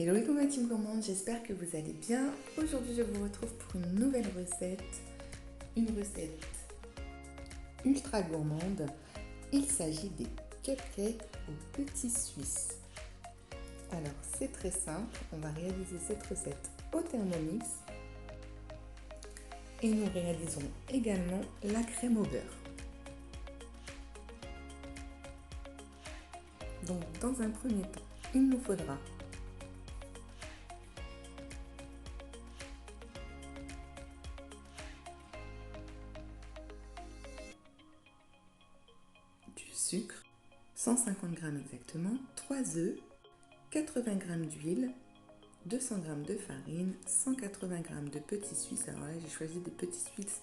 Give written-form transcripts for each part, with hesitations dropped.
Hello hello ma team gourmande, j'espère que vous allez bien. Aujourd'hui je vous retrouve pour une nouvelle recette, une recette ultra gourmande. Il s'agit des cupcakes aux petits suisses. Alors c'est très simple, on va réaliser cette recette au Thermomix et nous réaliserons également la crème au beurre. Donc dans un premier temps, il nous faudra du sucre, 150 g exactement, 3 œufs, 80 g d'huile, 200 g de farine, 180 g de petits suisses. Alors là, j'ai choisi des petits suisses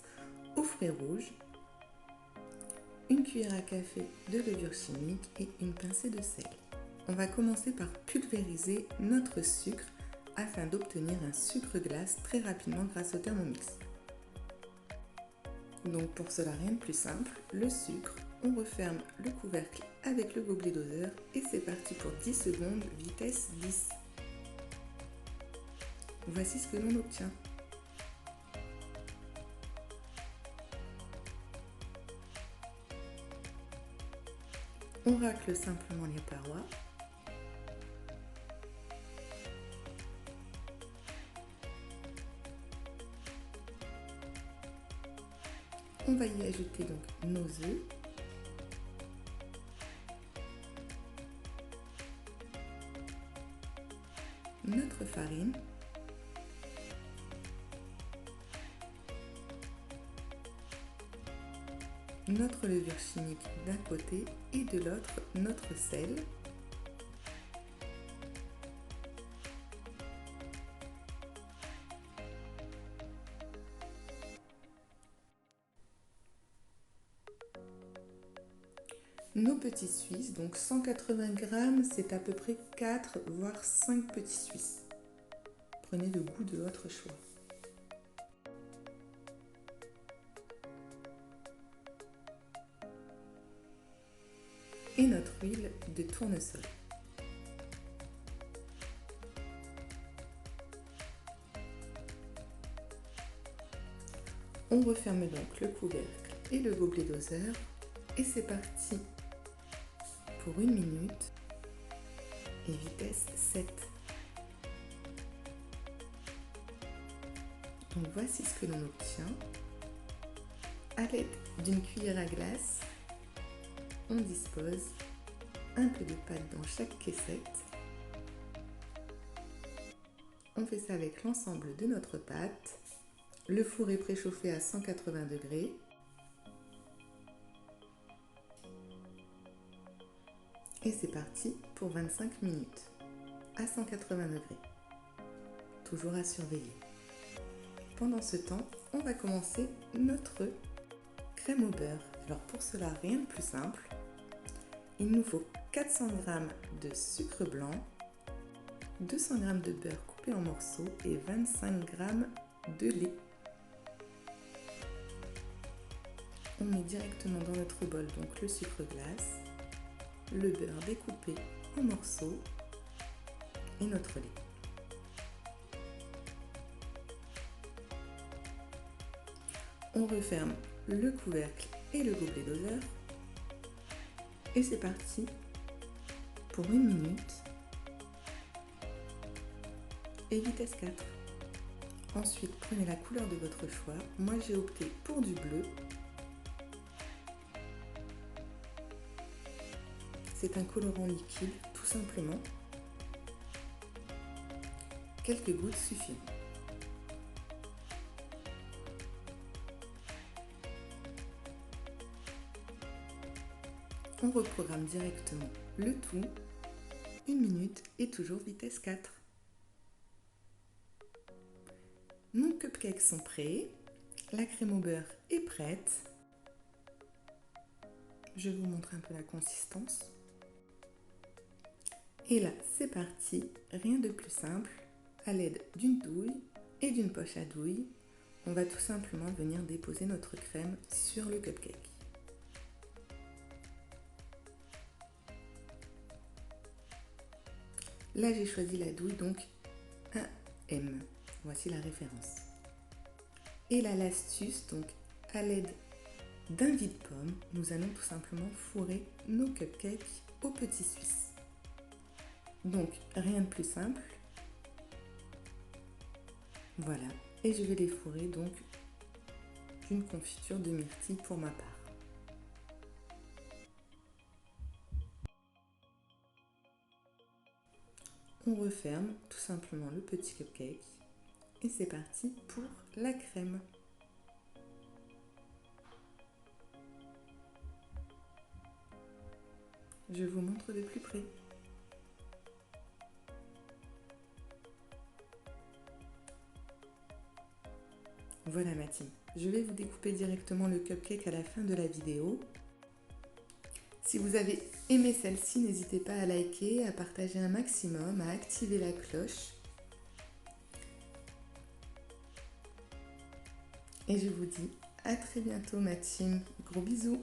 aux fruits rouges, une cuillère à café de levure chimique et une pincée de sel. On va commencer par pulvériser notre sucre afin d'obtenir un sucre glace très rapidement grâce au Thermomix. Donc pour cela, rien de plus simple, le sucre, on referme le couvercle avec le gobelet doseur et c'est parti pour 10 secondes, vitesse 10. Voici ce que l'on obtient. On racle simplement les parois. On va y ajouter donc nos œufs. Notre farine. Notre levure chimique d'un côté et de l'autre notre sel. Nos petits suisses, donc 180 g, c'est à peu près 4 voire 5 petits suisses. Prenez le goût de votre choix. Et notre huile de tournesol. On referme donc le couvercle et le gobelet doseur et c'est parti pour 1 minute et vitesse 7. Donc voici ce que l'on obtient. À l'aide d'une cuillère à glace, on dispose un peu de pâte dans chaque caissette. On fait ça avec l'ensemble de notre pâte. Le four est préchauffé à 180 degrés. Et c'est parti pour 25 minutes à 180 degrés. Toujours à surveiller. Pendant ce temps, on va commencer notre crème au beurre. Alors pour cela, rien de plus simple. Il nous faut 400 g de sucre blanc, 200 g de beurre coupé en morceaux et 25 g de lait. On met directement dans notre bol donc le sucre glace, le beurre découpé en morceaux et notre lait. On referme le couvercle et le gobelet doseur et c'est parti pour 1 minute et vitesse 4. Ensuite, prenez la couleur de votre choix. Moi, j'ai opté pour du bleu. C'est un colorant liquide, tout simplement. Quelques gouttes suffisent. On reprogramme directement le tout, 1 minute et toujours vitesse 4. Nos cupcakes sont prêts, la crème au beurre est prête. Je vous montre un peu la consistance. Et là, c'est parti, rien de plus simple. À l'aide d'une douille et d'une poche à douille, on va tout simplement venir déposer notre crème sur le cupcake. Là, j'ai choisi la douille, donc un M. Voici la référence. Et là, l'astuce, donc à l'aide d'un vide-pomme, nous allons tout simplement fourrer nos cupcakes au petit suisse. Donc, rien de plus simple. Voilà, et je vais les fourrer donc d'une confiture de myrtille pour ma part. On referme tout simplement le petit cupcake et c'est parti pour la crème. Je vous montre de plus près. Voilà ma team, je vais vous découper directement le cupcake à la fin de la vidéo. Si vous avez aimé celle-ci, n'hésitez pas à liker, à partager un maximum, à activer la cloche. Et je vous dis à très bientôt ma team, gros bisous.